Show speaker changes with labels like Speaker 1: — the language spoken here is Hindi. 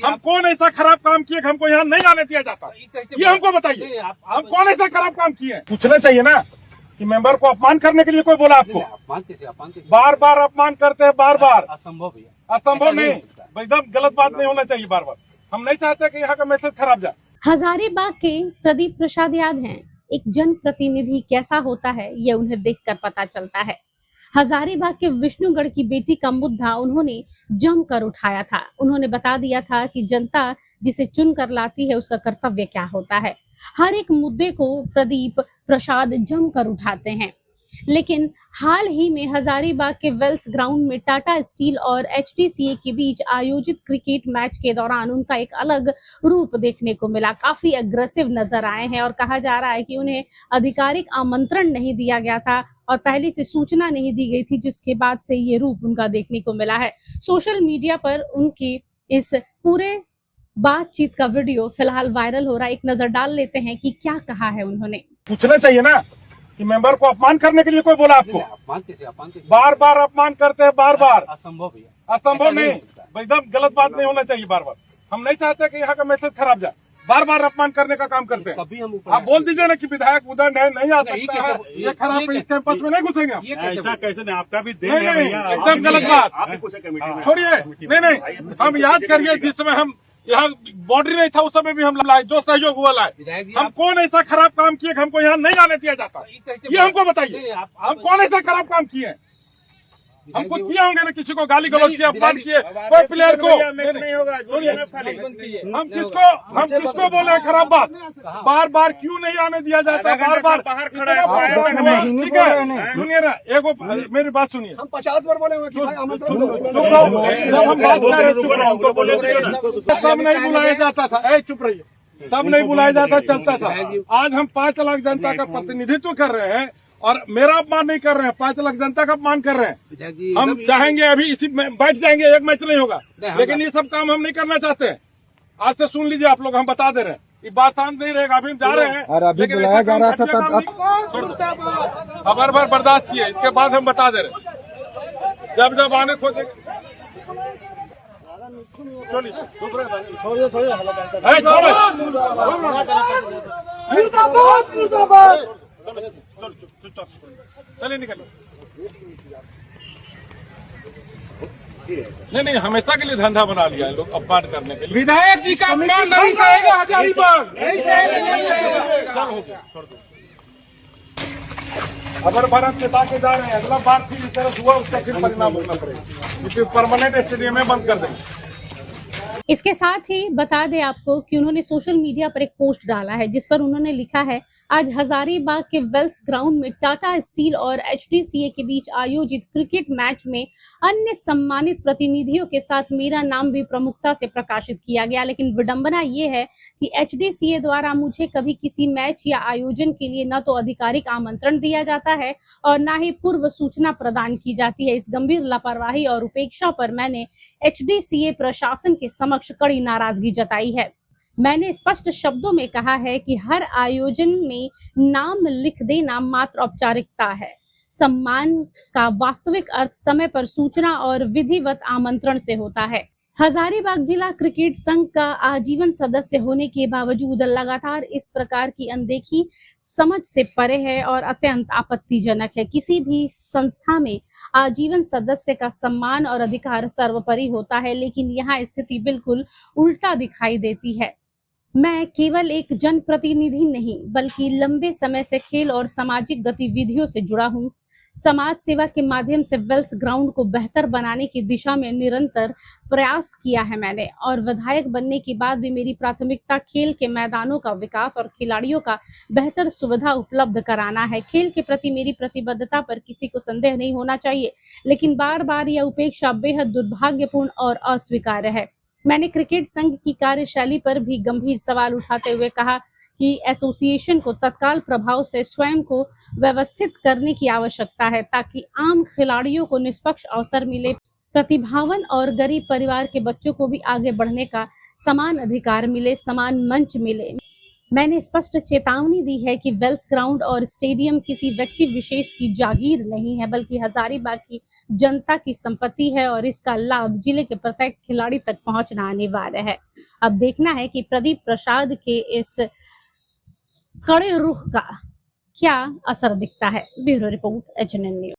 Speaker 1: हम कौन ऐसा खराब काम किए कि हमको यहाँ नहीं आने दिया जाता, ये हमको बताइए। हम कौन ऐसा खराब काम किए? पूछना चाहिए ना कि मेंबर को अपमान करने के लिए कोई बोला आपको? बार बार अपमान करते हैं, बार बार। असंभव नहीं, एकदम गलत बात नहीं होना चाहिए बार बार। हम नहीं चाहते कि यहाँ का मैसेज खराब जाए।
Speaker 2: हजारीबाग के प्रदीप प्रसाद याद हैं, एक जनप्रतिनिधि कैसा होता है ये उन्हें देखकर पता चलता है। हजारीबाग के विष्णुगढ़ की बेटी का मुद्दा उन्होंने जमकर उठाया था। उन्होंने बता दिया था कि जनता जिसे चुनकर लाती है उसका कर्तव्य क्या होता है। हर एक मुद्दे को प्रदीप प्रसाद जमकर उठाते हैं। लेकिन हाल ही में हजारीबाग के वेल्स ग्राउंड में टाटा स्टील और एचडीसीए के बीच आयोजित क्रिकेट मैच के दौरान उनका एक अलग रूप देखने को मिला। काफी अग्रेसिव नजर आए हैं और कहा जा रहा है कि उन्हें आधिकारिक आमंत्रण नहीं दिया गया था और पहले से सूचना नहीं दी गई थी, जिसके बाद से ये रूप उनका देखने को मिला है। सोशल मीडिया पर उनकी इस पूरे बातचीत का वीडियो फिलहाल वायरल हो रहा है। एक नजर डाल लेते हैं कि क्या कहा है उन्होंने।
Speaker 1: पूछना चाहिए ना कि मेंबर को अपमान करने के लिए कोई बोला आपको? बार बार अपमान करते हैं, बार बार। असंभव नहीं, एकदम गलत बात नहीं होना चाहिए बार बार। हम नहीं चाहते कि यहाँ का मैसेज खराब जाए। बार बार अपमान करने का काम करते हैं। आप बोल दीजिए ना कि विधायक उदंड है, नहीं आ सकता है, ये खराब है, इस कैंपस में नहीं घुसेंगे।
Speaker 3: ऐसा कैसे नहीं, आपका भी
Speaker 1: नहीं नहीं, एकदम गलत बात। छोड़िए, नहीं, हम याद करिए जिस समय हम यहाँ बाउंड्री नहीं था उस समय भी हम लाए, जो सहयोग हुआ लाए। हम कौन ऐसा खराब काम किए कि हमको यहाँ नहीं आने दिया जाता, ये हमको बताइए। हम कौन ऐसा खराब काम किए? हम कुछ किए होंगे ना, किसी को गाली गलौज किया, अपमान किए, कोई प्लेयर को। हम किसको बोले हैं खराब बात? बार बार क्यों नहीं आने दिया जाता? बार बार ठीक है, सुनिए ना, एगो मेरी बात सुनिए।
Speaker 4: हम 50 बार बोले कि भाई आमंत्रण दो।
Speaker 1: जब हम बात कर रहे तब नहीं बुलाया जाता था, चुप रहिए, तब नहीं बुलाया जाता, चलता था। आज हम 5 लाख जनता का प्रतिनिधित्व कर रहे हैं और मेरा अपमान नहीं कर रहे हैं, 5 लाख जनता का अपमान कर रहे हैं। हम चाहेंगे अभी इसी में बैठ जाएंगे, एक मैच नहीं होगा, लेकिन ये सब काम हम नहीं करना चाहते हैं। आज से सुन लीजिए, आप लोग हम बता दे रहे हैं, ये बात शांत नहीं रहेगा। अभी हम जा रहे हैं
Speaker 4: और अभी बुलाया जा रहा था
Speaker 1: खबर भर बर्दाश्त किए, इसके बाद हम बता दे रहे हैं। जब जब आने खोजे चलिए निकल। नहीं, हमेशा के लिए धंधा बना लिया है लोग अपमान करने के लिए।
Speaker 4: विधायक जी का अपमान नहीं सहेगा हजारीबाग।
Speaker 1: हो गया, छोड़ दो। अगर भारत चेता के जा रहे हैं, अगला बार फिर इस तरह हुआ उसका फिर परिणाम भोगना पड़ेगा। इसे परमानेंट स्टेडियम में बंद कर देंगे।
Speaker 2: इसके साथ ही बता दें आपको कि उन्होंने सोशल मीडिया पर एक पोस्ट डाला है जिस पर उन्होंने लिखा है, आज हजारीबाग के वेल्स ग्राउंड में टाटा स्टील और एचडीसीए के बीच आयोजित क्रिकेट मैच में अन्य सम्मानित प्रतिनिधियों के साथ मेरा नाम भी प्रमुखता से प्रकाशित किया गया। लेकिन विडंबना ये है कि एचडीसीए द्वारा मुझे कभी किसी मैच या आयोजन के लिए न तो आधिकारिक आमंत्रण दिया जाता है और न ही पूर्व सूचना प्रदान की जाती है। इस गंभीर लापरवाही और उपेक्षा पर मैंने एचडीसीए प्रशासन के समक्ष कड़ी नाराजगी जताई है। मैंने स्पष्ट शब्दों में कहा है कि हर आयोजन में नाम लिख देना मात्र औपचारिकता है। सम्मान का वास्तविक अर्थ समय पर सूचना और विधिवत आमंत्रण से होता है। हजारीबाग जिला क्रिकेट संघ का आजीवन सदस्य होने के बावजूद लगातार इस प्रकार की अनदेखी समझ से परे है और अत्यंत आपत्तिजनक है। किसी भी संस्था में आजीवन सदस्य का सम्मान और अधिकार सर्वोपरि होता है, लेकिन यहाँ स्थिति बिल्कुल उल्टा दिखाई देती है। मैं केवल एक जनप्रतिनिधि नहीं बल्कि लंबे समय से खेल और सामाजिक गतिविधियों से जुड़ा हूँ। समाज सेवा के माध्यम से वेल्स ग्राउंड को बेहतर बनाने की दिशा में निरंतर प्रयास किया है मैंने, और विधायक बनने के बाद भी मेरी प्राथमिकता खेल के मैदानों का विकास और खिलाड़ियों का बेहतर सुविधा उपलब्ध कराना है। खेल के प्रति मेरी प्रतिबद्धता पर किसी को संदेह नहीं होना चाहिए, लेकिन बार बार यह उपेक्षा बेहद दुर्भाग्यपूर्ण और अस्वीकार्य है। मैंने क्रिकेट संघ की कार्यशैली पर भी गंभीर सवाल उठाते हुए कहा कि एसोसिएशन को तत्काल प्रभाव से स्वयं को व्यवस्थित करने की आवश्यकता है ताकि आम खिलाड़ियों को निष्पक्ष अवसर मिले, प्रतिभावान और गरीब परिवार के बच्चों को भी आगे बढ़ने का समान अधिकार मिले, समान मंच मिले। मैंने स्पष्ट चेतावनी दी है कि वेल्स ग्राउंड और स्टेडियम किसी व्यक्ति विशेष की जागीर नहीं है, बल्कि हजारीबाग की जनता की संपत्ति है और इसका लाभ जिले के प्रत्येक खिलाड़ी तक पहुंचना अनिवार्य है। अब देखना है कि प्रदीप प्रसाद के इस कड़े रुख का क्या असर दिखता है। Bureau report HNN news.